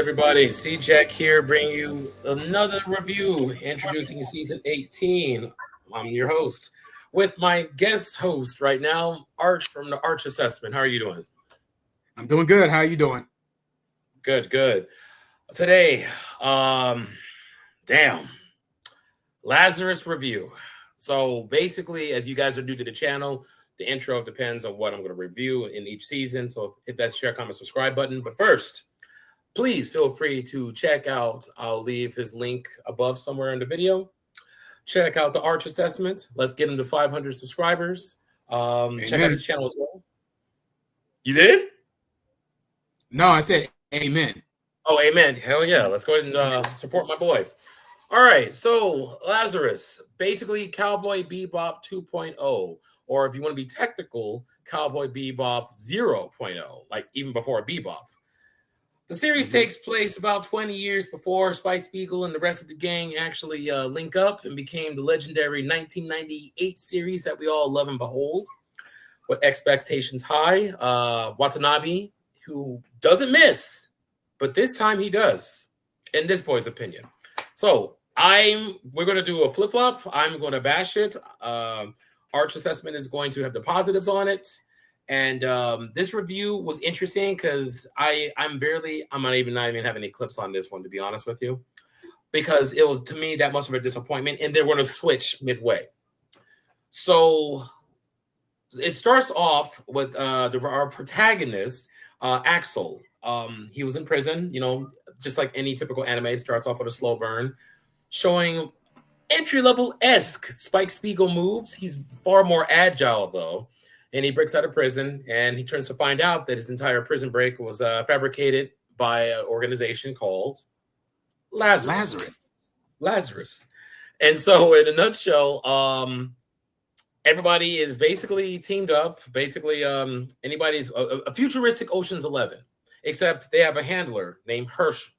everybody? C Jack here, bringing you another review introducing season 18. I'm your host with my guest host right now, Arch from the Arch Assessment. How are you doing? I'm doing good. How are you doing? Good, good. Today, damn, Lazarus review. So basically, as you guys are new to the channel, the intro depends on what I'm going to review in each season. So hit that share, comment, subscribe button. But first, please feel free to check out, I'll leave his link above somewhere in the video. Check out the Arch Assessment. Let's get him to 500 subscribers. Check out his channel as well. You did? No, I said amen. Oh, amen. Hell yeah. Let's go ahead and support my boy. All right. So, Lazarus, basically Cowboy Bebop 2.0, or if you want to be technical, Cowboy Bebop 0.0, like even before Bebop. The series takes place about 20 years before Spike Spiegel and the rest of the gang actually link up and became the legendary 1998 series that we all love and behold. With expectations high, Watanabe, who doesn't miss, but this time he does, in this boy's opinion. So we're going to do a flip-flop. I'm going to bash it. Arch Assessment is going to have the positives on it. And this review was interesting because I'm not even having any clips on this one, to be honest with you, because it was, to me, that much of a disappointment, and they're going to switch midway. So it starts off with our protagonist, Axel. He was in prison, just like any typical anime. It starts off with a slow burn, showing entry-level-esque Spike Spiegel moves. He's far more agile, though. And he breaks out of prison, and he turns to find out that his entire prison break was fabricated by an organization called Lazarus. And so, in a nutshell, everybody is basically teamed up. Basically, anybody's a futuristic Ocean's 11, except they have a handler named Hirsch.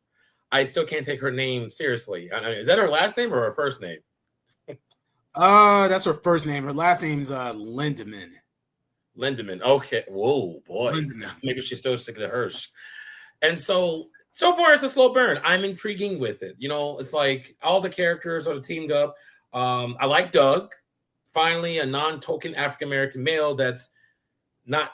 I still can't take her name seriously. Is that her last name or her first name? That's her first name. Her last name's Lindemann. Lindemann. Okay. Whoa, boy. Lindemann. Maybe she's still sticking to Hirsch. And so far, it's a slow burn. I'm intriguing with it. It's like all the characters are teamed up. I like Doug. Finally, a non-token African-American male that's not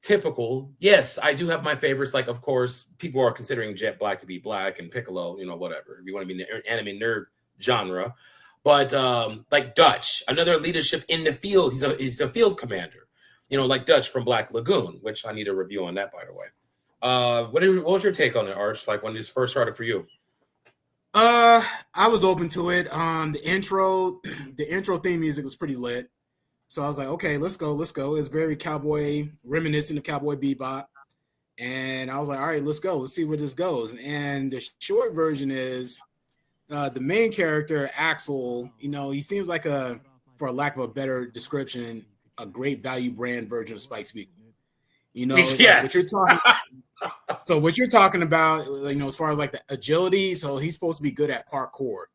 typical. Yes, I do have my favorites. Like, of course, people are considering Jet Black to be black and Piccolo, whatever. If you want to be an anime nerd genre. But like Dutch, another leadership in the field. He's a field commander. Like Dutch from Black Lagoon, which I need a review on that, by the way. What was your take on it, Arch? Like when this first started for you? I was open to it. The intro theme music was pretty lit. So I was like, okay, let's go. It's very cowboy, reminiscent of Cowboy Bebop. And I was like, all right, let's go. Let's see where this goes. And the short version is the main character, Axel, he seems like for lack of a better description, a great value brand version of Spike Spiegel. Yes. What you're talking about, as far as like the agility, so he's supposed to be good at parkour.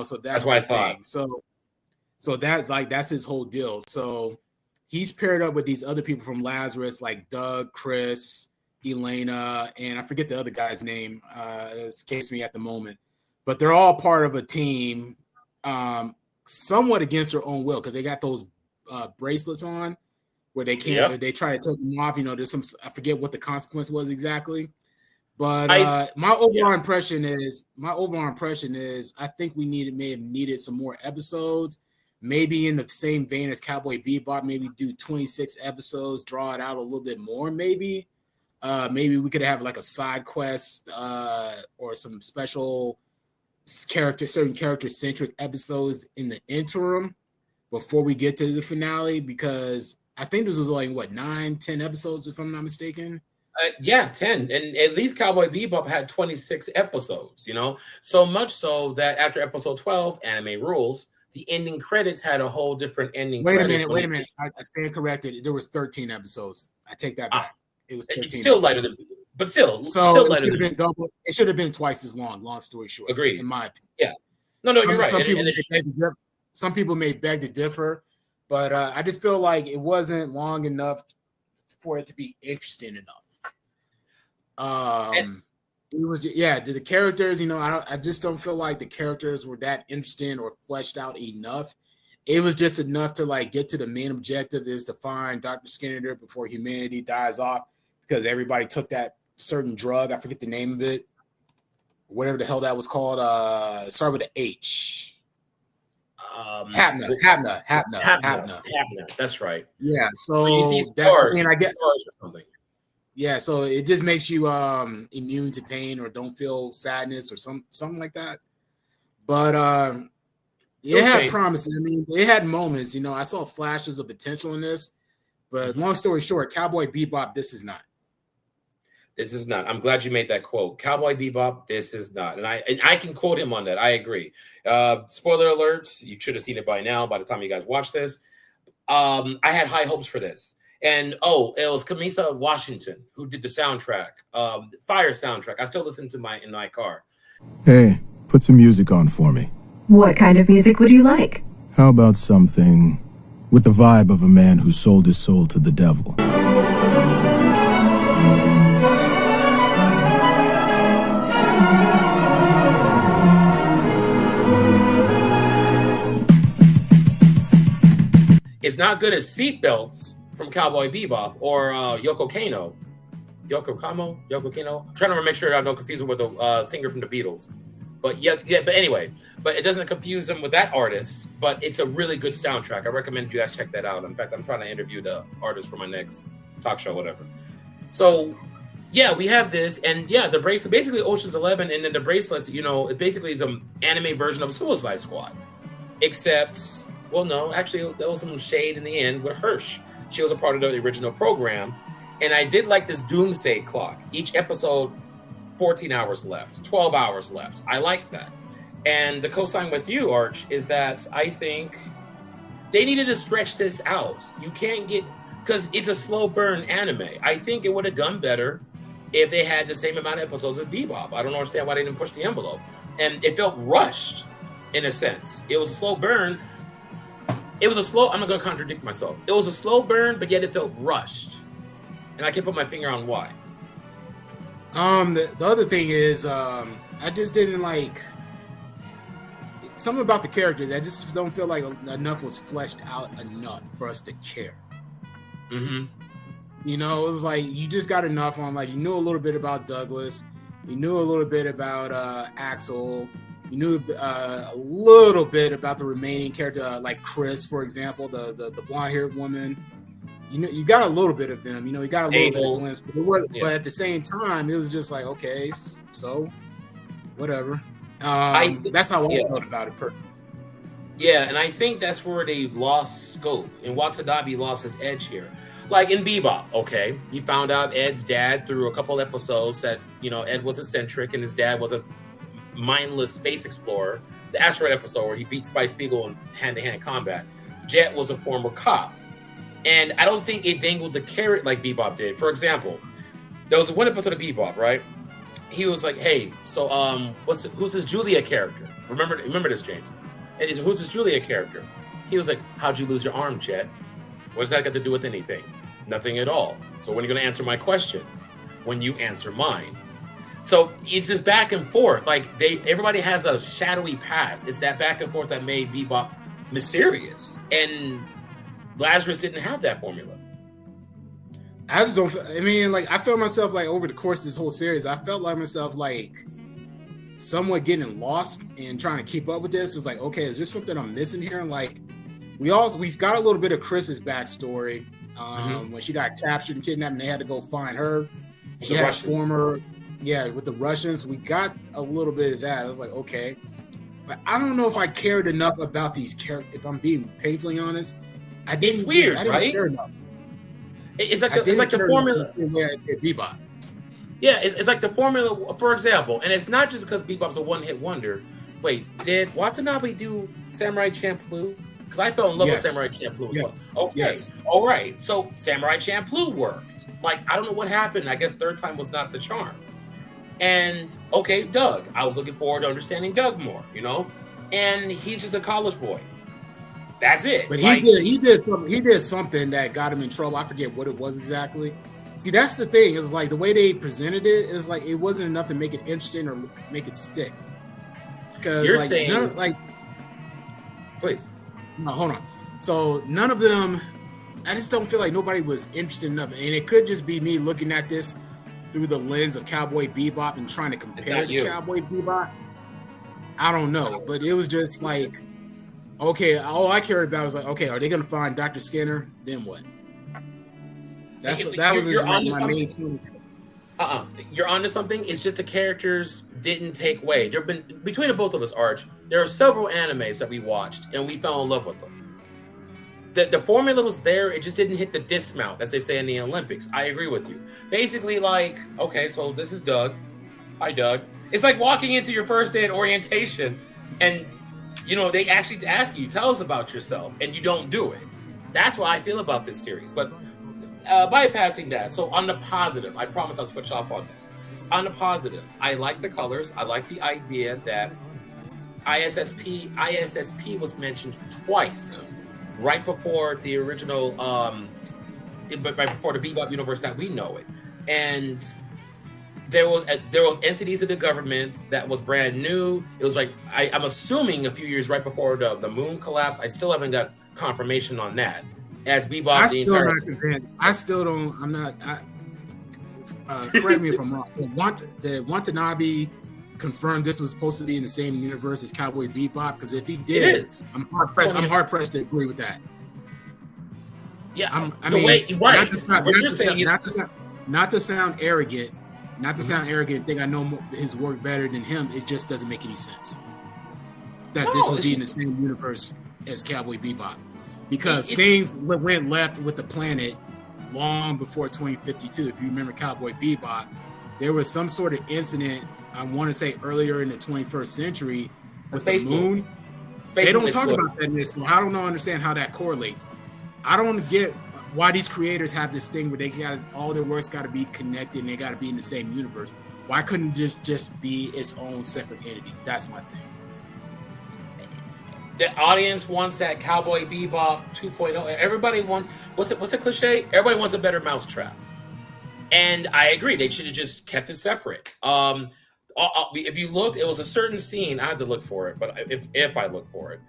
So that's what I thought. So that's his whole deal. So he's paired up with these other people from Lazarus, like Doug, Chris, Elena, and I forget the other guy's name. It escapes me at the moment. But they're all part of a team, somewhat against their own will, because they got those bracelets on where they can't. Yep. They try to take them off. There's some. I forget what the consequence was exactly. But my overall impression is I think may have needed some more episodes. Maybe in the same vein as Cowboy Bebop, maybe do 26 episodes, draw it out a little bit more. Maybe we could have like a side quest or some special certain character-centric episodes in the interim before we get to the finale, because I think this was like 9-10 episodes, if I'm not mistaken. 10, and at least Cowboy Bebop had 26 episodes. So much so that after episode 12, Anime Rules, the ending credits had a whole different ending. Wait a minute. I stand corrected. There was 13 episodes. I take that back. It was 13. It's still lighter than, but still. So it should have been double. It should have been twice as long. Long story short, agreed. In my opinion. Yeah. No, you're right. Some people may beg to differ, but I just feel like it wasn't long enough for it to be interesting enough. It was yeah, the characters, I just don't feel like the characters were that interesting or fleshed out enough. It was just enough to like get to the main objective is to find Dr. Skinner before humanity dies off because everybody took that certain drug. I forget the name of it. Whatever the hell that was called. Start with an H. Hapna. That's right. Yeah. So you need that, stars, I mean, I get stars or something. Yeah, so it just makes you immune to pain or don't feel sadness or something like that. But it had promises. I mean, it had moments. I saw flashes of potential in this. But long story short, Cowboy Bebop, this is not. This is not. I'm glad you made that quote. Cowboy Bebop, this is not. And I can quote him on that. I agree. Spoiler alerts. You should have seen it by now, by the time you guys watch this. I had high hopes for this. And it was Kamisa Washington who did the soundtrack, Fire soundtrack. I still listen to in my car. Hey, put some music on for me. What kind of music would you like? How about something with the vibe of a man who sold his soul to the devil? It's not good as Seatbelts from Cowboy Bebop or Yoko Kano. I'm trying to make sure I don't confuse him with the singer from the Beatles. But but anyway, but it doesn't confuse them with that artist. But it's a really good soundtrack. I recommend you guys check that out. In fact, I'm trying to interview the artist for my next talk show, whatever. So yeah, we have this, and yeah, the bracelet, basically Ocean's 11, and then the bracelets, it basically is an anime version of Suicide Squad, except, well, no, actually, there was some shade in the end with Hirsch. She was a part of the original program. And I did like this doomsday clock. Each episode, 14 hours left, 12 hours left. I like that. And the cosign with you, Arch, is that I think they needed to stretch this out. You can't because it's a slow burn anime. I think it would have done better if they had the same amount of episodes as Bebop. I don't understand why they didn't push the envelope. And it felt rushed, in a sense. It was a slow burn. I'm not going to contradict myself. It was a slow burn, but yet it felt rushed. And I can't put my finger on why. The other thing is, I just didn't like something about the characters. I just don't feel like enough was fleshed out enough for us to care. Mm-hmm. It was like you just got enough on, like, you knew a little bit about Douglas, you knew a little bit about Axel. You knew a little bit about the remaining character, like Chris, for example, the blonde-haired woman. You got a little bit of them. You got a little bit of glimpse, but at the same time, it was just like, okay, so whatever. That's how I felt about it personally. Yeah, and I think that's where they lost scope, and Watanabe lost his edge here. Like in Bebop, okay, he found out Ed's dad through a couple episodes that Ed was eccentric and his dad was a mindless space explorer. The asteroid episode where he beat Spike Spiegel in hand-to-hand combat. Jet was a former cop, and I don't think it dangled the carrot like Bebop did. For example, there was one episode of Bebop, right? He was like, "Hey, so who's this Julia character? Remember this, James? And who's this Julia character?" He was like, "How'd you lose your arm, Jet? What does that got to do with anything? Nothing at all. So when are you going to answer my question? When you answer mine." So it's this back and forth. Like everybody has a shadowy past. It's that back and forth that made Bebop mysterious. And Lazarus didn't have that formula. I just don't. I mean, like, I felt myself, like, over the course of this whole series, I felt like myself, like, somewhat getting lost and trying to keep up with this. It's like, okay, is there something I'm missing here? And like, we got a little bit of Chris's backstory when she got captured and kidnapped, and they had to go find her. She had with the Russians. We got a little bit of that. I was like, okay, but I don't know if I cared enough about these characters. If I'm being painfully honest, I didn't. It's weird, I didn't right? care enough. It's like the formula. Bebop. Yeah, it's like the formula, for example, and it's not just because Bebop's a one-hit wonder. Wait, did Watanabe do Samurai Champloo? Because I fell in love with Samurai Champloo. Yes. Okay. Yes. All right. So Samurai Champloo worked. Like, I don't know what happened. I guess third time was not the charm. And okay, Doug. I was looking forward to understanding Doug more. And he's just a college boy. That's it. But he did something that got him in trouble. I forget what it was exactly. See, that's the thing. Is like the way they presented it is like it wasn't enough to make it interesting or make it stick. Because You're like saying, please, please. no, hold on. So none of them. I just don't feel like nobody was interested enough, and it could just be me looking at this through the lens of Cowboy Bebop and trying to compare it to Cowboy Bebop. I don't know, but it was just like, okay, all I cared about was like, okay, are they going to find Dr. Skinner? Then what? That was just my main thing. You're onto something. It's just the characters didn't take away. There've been between the both of us, Arch. There are several animes that we watched and we fell in love with them. The formula was there. It just didn't hit the dismount, as they say in the Olympics. I agree with you. Basically, like, okay, so this is Doug. Hi, Doug. It's like walking into your first day at orientation, and they actually ask you, tell us about yourself, and you don't do it. That's why I feel about this series. But bypassing that, so on the positive, I promise I'll switch off on this. On the positive, I like the colors. I like the idea that ISSP was mentioned twice, right before the original, right before the Bebop universe that we know it, and there was entities of the government that was brand new. It was like I'm assuming a few years right before the moon collapse. I still haven't got confirmation on that. As Bebop, I still don't. I'm not. Correct me if I'm wrong. The Watanabe confirmed this was supposed to be in the same universe as Cowboy Bebop? Because if he did, I'm hard pressed to agree with that. Yeah, not to sound arrogant, think I know his work better than him. It just doesn't make any sense that this would be in the same universe as Cowboy Bebop, because things went left with the planet long before 2052. If you remember Cowboy Bebop, there was some sort of incident, I want to say earlier in the 21st century, with the moon. They don't talk about that in this, so I don't understand how that correlates. I don't get why these creators have this thing where they got all their works got to be connected and they got to be in the same universe. Why couldn't this just be its own separate entity? That's my thing. The audience wants that Cowboy Bebop 2.0. Everybody wants what's a cliche? Everybody wants a better mousetrap. And I agree, they should have just kept it separate. If you looked, it was a certain scene. I had to look for it, but if I look for it,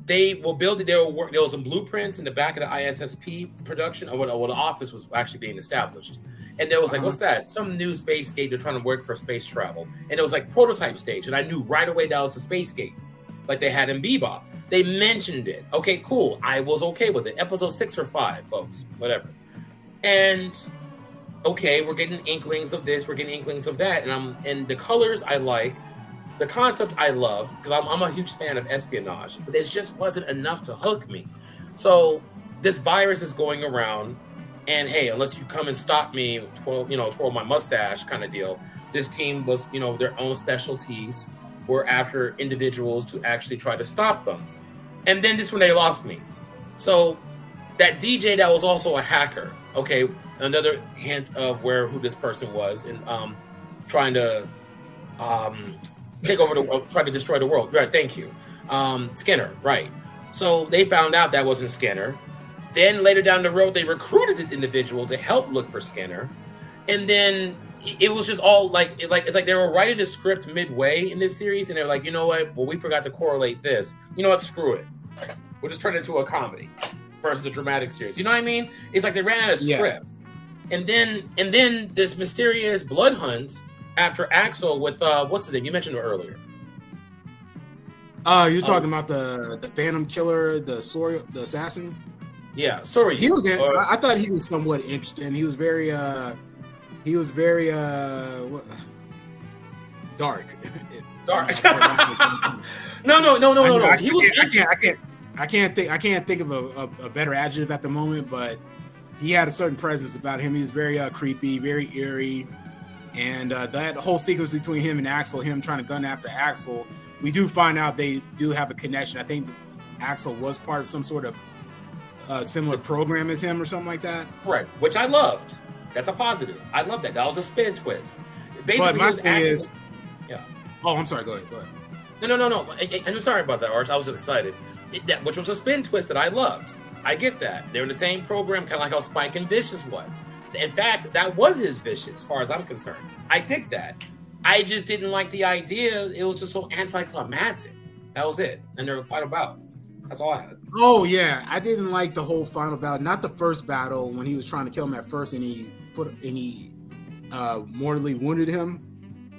they will build it. There was some blueprints in the back of the ISSP production, or when the office was actually being established. And there was like, what's that? Some new space gate. They're trying to work for space travel. And it was like prototype stage. And I knew right away that was the space gate, like they had in Bebop. They mentioned it. Okay, cool. I was okay with it. Episode 6 or 5, folks, whatever. And okay, we're getting inklings of this, we're getting inklings of that, and the colors I like, the concept I loved, because I'm a huge fan of espionage, but it just wasn't enough to hook me. So this virus is going around, and hey, unless you come and stop me, twirl my mustache kind of deal. This team was, their own specialties were after individuals to actually try to stop them. And then this one, they lost me. So that DJ that was also a hacker, okay, another hint of who this person was, and trying to take over the world, trying to destroy the world. Right, thank you. Skinner, right. So they found out that wasn't Skinner. Then later down the road, they recruited this individual to help look for Skinner. And then it was just all it's like they were writing the script midway in this series, and they're like, you know what? Well, we forgot to correlate this. You know what? Screw it. We'll just turn it into a comedy versus a dramatic series. You know what I mean? It's like they ran out of script. And then this mysterious blood hunt after Axel with what's his name? You mentioned it earlier. You're talking about the Phantom Killer, the assassin? Yeah, sorry. He was. I thought he was somewhat interesting. He was very. Dark. Dark. No. I can't think of a better adjective at the moment, but he had a certain presence about him. He was very creepy, very eerie, and that whole sequence between him and Axel, him trying to gun after Axel, we do find out they do have a connection. I think Axel was part of some sort of similar program as him or something like that. Right, which I loved. That's a positive. I love that. That was a spin twist. Basically, but my thing is, yeah. Oh, I'm sorry. Go ahead. No. I'm sorry about that, Arch. I was just excited. Which was a spin twist that I loved. I get that. They're in the same program, kind of like how Spike and Vicious was. In fact, that was his Vicious, as far as I'm concerned. I dig that. I just didn't like the idea. It was just so anticlimactic. That was it. And there was a final bout. That's all I had. Oh yeah, I didn't like the whole final battle. Not the first battle when he was trying to kill him at first, and he mortally wounded him.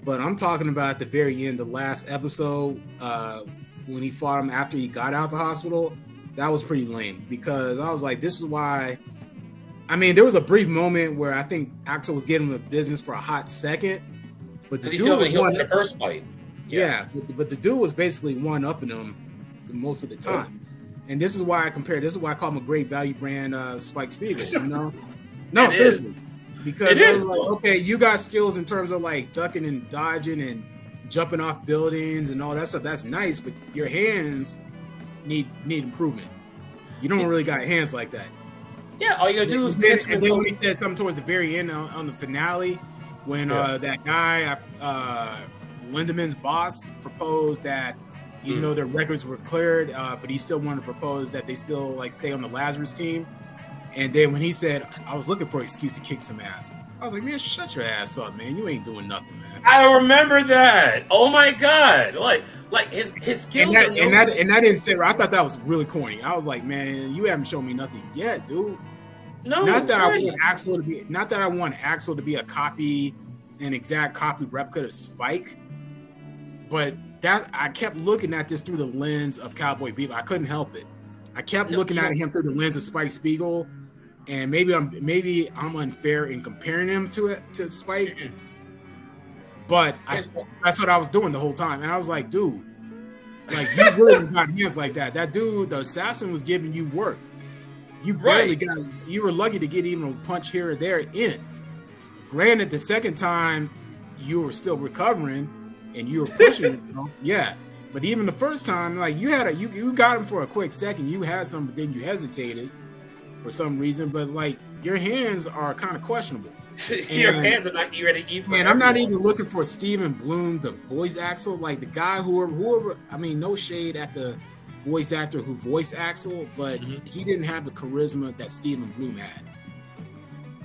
But I'm talking about at the very end, the last episode, when he fought him after he got out the hospital. That was pretty lame because I was like, this is why. I mean, there was a brief moment where I think Axel was getting him the business for a hot second, but the dude was in the first fight. Yeah, but the dude was basically one-upping him most of the time. And this is why I compare. This is why I call him a great value brand Spike Spiegel. You know, no, seriously, because I was like, okay, you got skills in terms of like ducking and dodging and jumping off buildings and all that stuff. That's nice, but your hands need improvement. You don't really got hands like that. Yeah, all you gotta do is. And then when he said something towards the very end on the finale, when that guy, Lindeman's boss, proposed that even though their records were cleared, but he still wanted to propose that they still like stay on the Lazarus team. And then when he said, "I was looking for an excuse to kick some ass," I was like, "Man, shut your ass up, man! You ain't doing nothing, man." I remember that. Oh my god! Like his skills. And that didn't sit right. I thought that was really corny. I was like, "Man, you haven't shown me nothing yet, dude." No, not that I want Axel to be a copy, an exact copy replica of Spike, but that I kept looking at this through the lens of Cowboy Bebop. I couldn't help it. I kept looking at him through the lens of Spike Spiegel, and maybe I'm unfair in comparing him to Spike, but that's what I was doing the whole time, and I was like, dude, like you really got hands like that. That dude, the assassin, was giving you work. You barely got. You were lucky to get even a punch here or there in. Granted, the second time you were still recovering and you were pushing yourself. Yeah, but even the first time, like you got him for a quick second. You had some, but then you hesitated for some reason. But like your hands are kind of questionable. Your hands are not ready to eat. Man, I'm not even looking for Stephen Bloom, the voice Axel, like the guy whoever. I mean, no shade at the voice actor who voiced Axel, but he didn't have the charisma that Stephen Bloom had.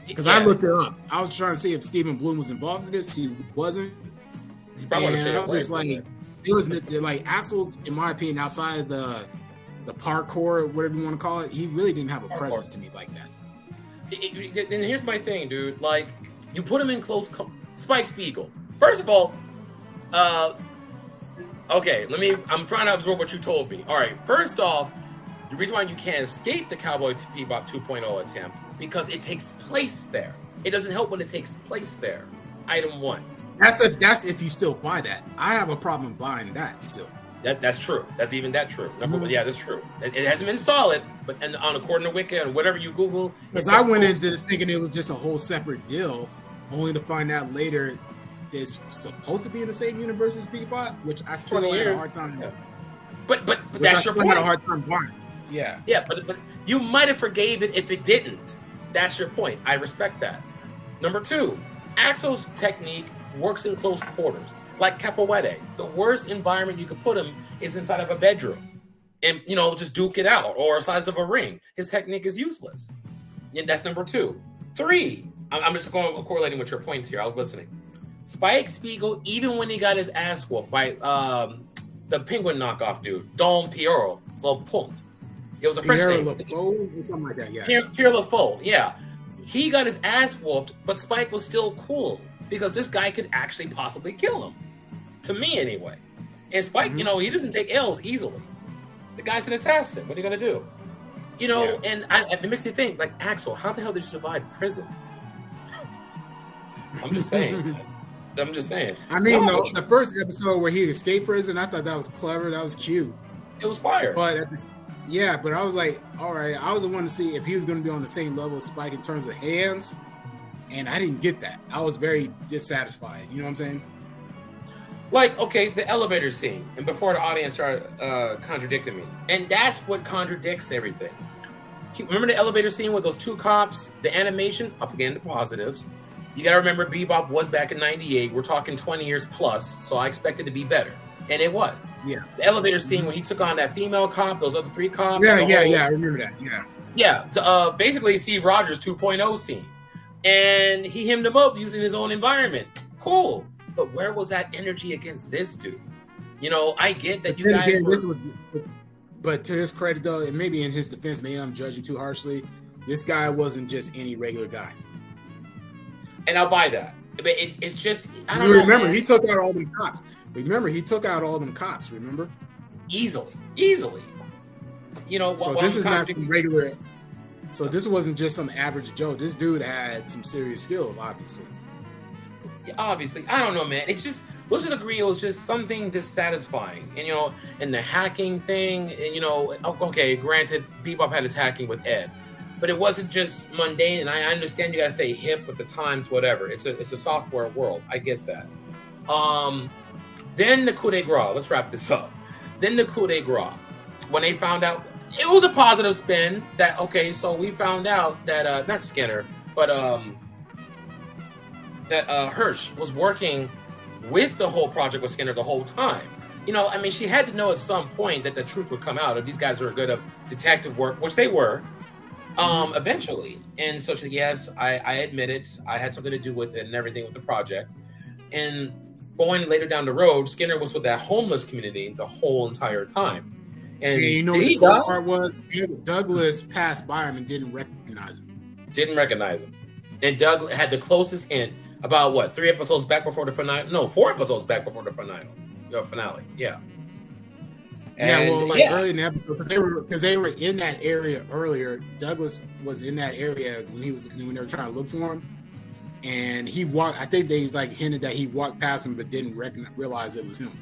Because I looked it up. I was trying to see if Stephen Bloom was involved in this. He wasn't. And I was just like, it was like Axel, in my opinion, outside of the parkour, whatever you want to call it, he really didn't have a presence to me like that. And here's my thing, dude. Like, you put him in close. Spike Spiegel. First of all, okay, I'm trying to absorb what you told me. All right, first off, the reason why you can't escape the Cowboy Bebop 2.0 attempt, because it takes place there. It doesn't help when it takes place there. Item 1. That's if you still buy that. I have a problem buying that still. That's true. That's even that true. Number one, yeah, that's true. It hasn't been solid, but according to Wiki and whatever you Google, because I went into this thinking it was just a whole separate deal, only to find out later it's supposed to be in the same universe as Bebop, which I still had a hard time. Yeah. But that's your point. I had a hard time buying. Yeah. Yeah, but you might have forgave it if it didn't. That's your point. I respect that. Number 2, Axel's technique works in close quarters. Like Capoeira, the worst environment you could put him is inside of a bedroom and, just duke it out, or the size of a ring. His technique is useless. And that's number 2. 3, I'm just correlating with your points here. I was listening. Spike Spiegel, even when he got his ass whooped by the penguin knockoff dude, Dom Pierre Lafolte. It was a French name. Lafolte or something like that, yeah. Pierre Lafolte, yeah. He got his ass whooped, but Spike was still cool because this guy could actually possibly kill him. To me, anyway. And Spike, he doesn't take L's easily. The guy's an assassin. What are you going to do? And it makes me think, like, Axel, how the hell did you survive prison? I'm just saying. I mean, the first episode where he escaped prison, I thought that was clever. That was cute. It was fire. But but I was like, all right, I was the one to see if he was going to be on the same level as Spike in terms of hands. And I didn't get that. I was very dissatisfied. You know what I'm saying? Like, okay, the elevator scene. And before the audience started contradicting me. And that's what contradicts everything. Remember the elevator scene with those 2 cops? The animation, up again, the positives. You got to remember, Bebop was back in 98. We're talking 20 years plus, so I expected to be better. And it was. Yeah. The elevator scene when he took on that female cop, those other 3 cops. Yeah, I remember that. Yeah. Yeah, basically Steve Rogers 2.0 scene. And he hemmed him up using his own environment. Cool. But where was that energy against this dude? You know, I get that But you then guys again, were... but to his credit though, and maybe in his defense, maybe I'm judging too harshly. This guy wasn't just any regular guy. And I'll buy that. But it's just, I don't You know, remember, man. he took out all them cops. Remember, he took out all them cops, remember? Easily. You know, So this is not some regular. So this wasn't just some average Joe. This dude had some serious skills, obviously. Obviously, I don't know, man. It's just, let's just agree, it was just something dissatisfying. And, you know, and the hacking thing, and, you know, okay, granted, Bebop had his hacking with Ed, but it wasn't just mundane. And I understand you gotta stay hip with the times, whatever. It's a software world. I get that. Then the coup de grace. Let's wrap this up. Then the coup de grace. When they found out, it was a positive spin that, okay, so we found out that not Skinner, but that Hirsch was working with the whole project with Skinner the whole time. You know, I mean, she had to know at some point that the truth would come out. If these guys were good at detective work, which they were, eventually. And so she said, yes, I admit it. I had something to do with it and everything with the project. And going later down the road, Skinner was with that homeless community the whole entire time. And you know what the cool part was? Douglas passed by him and didn't recognize him. And Doug had the closest hint about what, 3 episodes back before the finale? No, 4 episodes back before the finale. Yeah. And, early in the episode, because they were in that area earlier. Douglas was in that area when they were trying to look for him, and he walked. I think they hinted that he walked past him, but didn't realize it was him.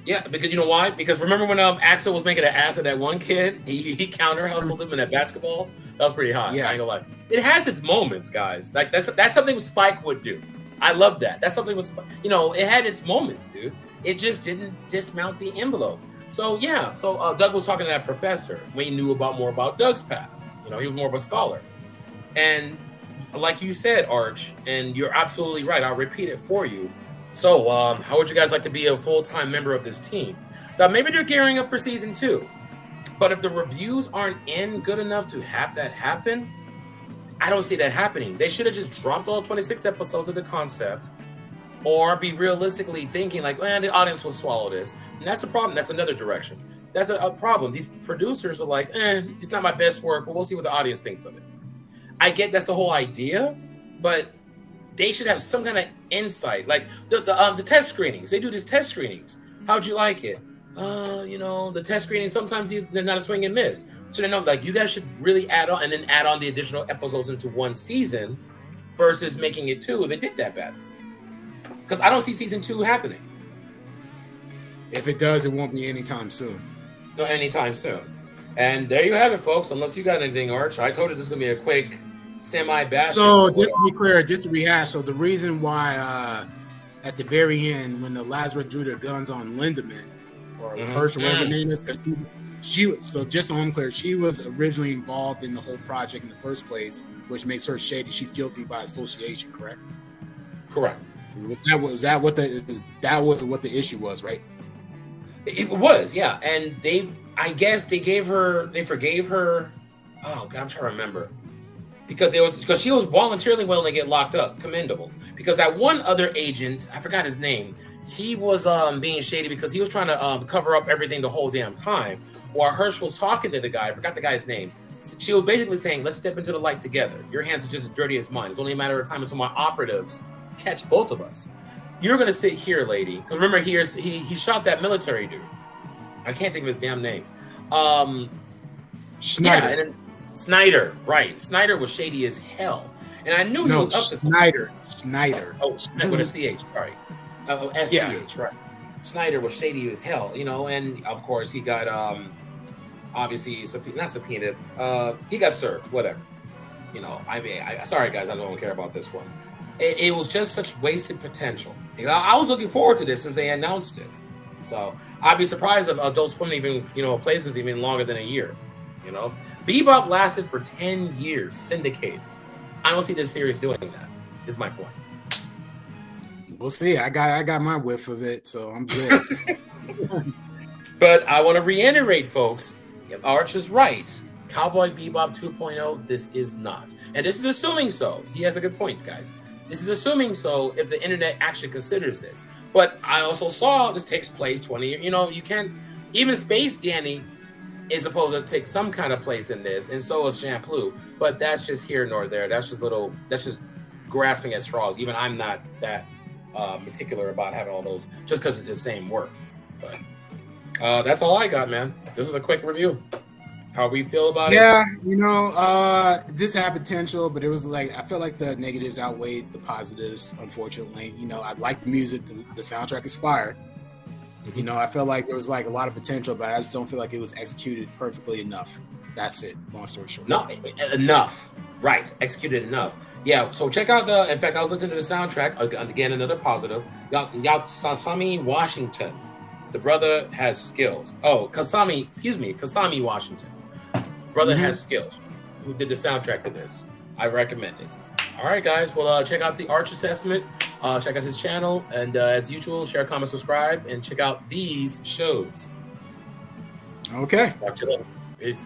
Yeah, because you know why? Because remember when Axel was making an ass of that one kid? He counter hustled him in that basketball. That was pretty hot. Yeah. I ain't gonna lie. It has its moments, guys. Like that's something Spike would do. I love that. That's something with, you know, it had its moments, dude. It just didn't dismount the envelope. So yeah. So Doug was talking to that professor. We knew more about Doug's past. You know, he was more of a scholar. And like you said, Arch, and you're absolutely right. I'll repeat it for you. So, how would you guys like to be a full-time member of this team? Now, maybe they're gearing up for season 2, but if the reviews aren't in good enough to have that happen, I don't see that happening. They should have just dropped all 26 episodes of the concept, or be realistically thinking like, well, the audience will swallow this. And that's a problem. That's another direction. That's a problem. These producers are like, it's not my best work, but we'll see what the audience thinks of it. I get that's the whole idea, but they should have some kind of insight, like the test screenings. They do these test screenings. How'd you like it? You know, the test screenings, sometimes they're not a swing and miss. So they know, like, you guys should really add on, and then add on the additional episodes into one season versus making it 2 if it did that bad. Because I don't see season 2 happening. If it does, it won't be anytime soon. No, anytime soon. And there you have it, folks. Unless you got anything, Arch. I told you this is going to be a quick semi-bash. So just to be clear, just to rehash, so the reason why at the very end, when the Lazarus drew their guns on Lindemann, or Hirsch, or whatever her name is, because so just so I'm clear, she was originally involved in the whole project in the first place, which makes her shady. She's guilty by association, correct? Correct. That was what the issue was, right? It was, yeah. And I guess they forgave her. Oh God, I'm trying to remember. Because she was voluntarily willing to get locked up. Commendable. Because that one other agent, I forgot his name, he was being shady because he was trying to cover up everything the whole damn time. While Hirsch was talking to the guy, I forgot the guy's name. She was basically saying, let's step into the light together. Your hands are just as dirty as mine. It's only a matter of time until my operatives catch both of us. You're going to sit here, lady. Because remember, he shot that military dude. I can't think of his damn name. Schneider. Yeah, Snyder, right. Snyder was shady as hell. And I knew he was up to Snyder. Oh, with a CH, sorry. SCH, yeah. Right. Snyder was shady as hell, you know, and of course he got, obviously, not subpoenaed, he got served, whatever. You know, sorry guys, I don't care about this one. It was just such wasted potential. You know, I was looking forward to this since they announced it. So I'd be surprised if Adult Swim even, plays this even longer than a year, you know. Bebop lasted for 10 years, syndicated. I don't see this series doing that, is my point. We'll see. I got my whiff of it, so I'm good. But I want to reiterate, folks, if Arch is right, Cowboy Bebop 2.0, this is not. And this is assuming so. He has a good point, guys. This is assuming so if the internet actually considers this. But I also saw this takes place 20 years. You know, you can't, even Space Danny is supposed to take some kind of place in this, and so is Shampoo. But that's just here nor there. That's just grasping at straws. Even I'm not that particular about having all those just because it's the same work. But that's all I got, man. This is a quick review. How we feel about it? Yeah, you know, this had potential, but it was like I feel like the negatives outweighed the positives. Unfortunately, you know, I like the music. The soundtrack is fire. You know, I feel like there was like a lot of potential, but I just don't feel like it was executed perfectly enough. That's it. Long story short. No, enough. Right. Executed enough. Yeah. So check out in fact, I was listening to the soundtrack. Again, another positive. Got Kasami Washington. The brother has skills. Oh, Kasami Washington. Brother has skills. Who did the soundtrack to this? I recommend it. All right, guys. Well, check out the Arch Assessment. Check out his channel, and as usual, share, comment, subscribe, and check out these shows. Okay. Talk to you later. Peace.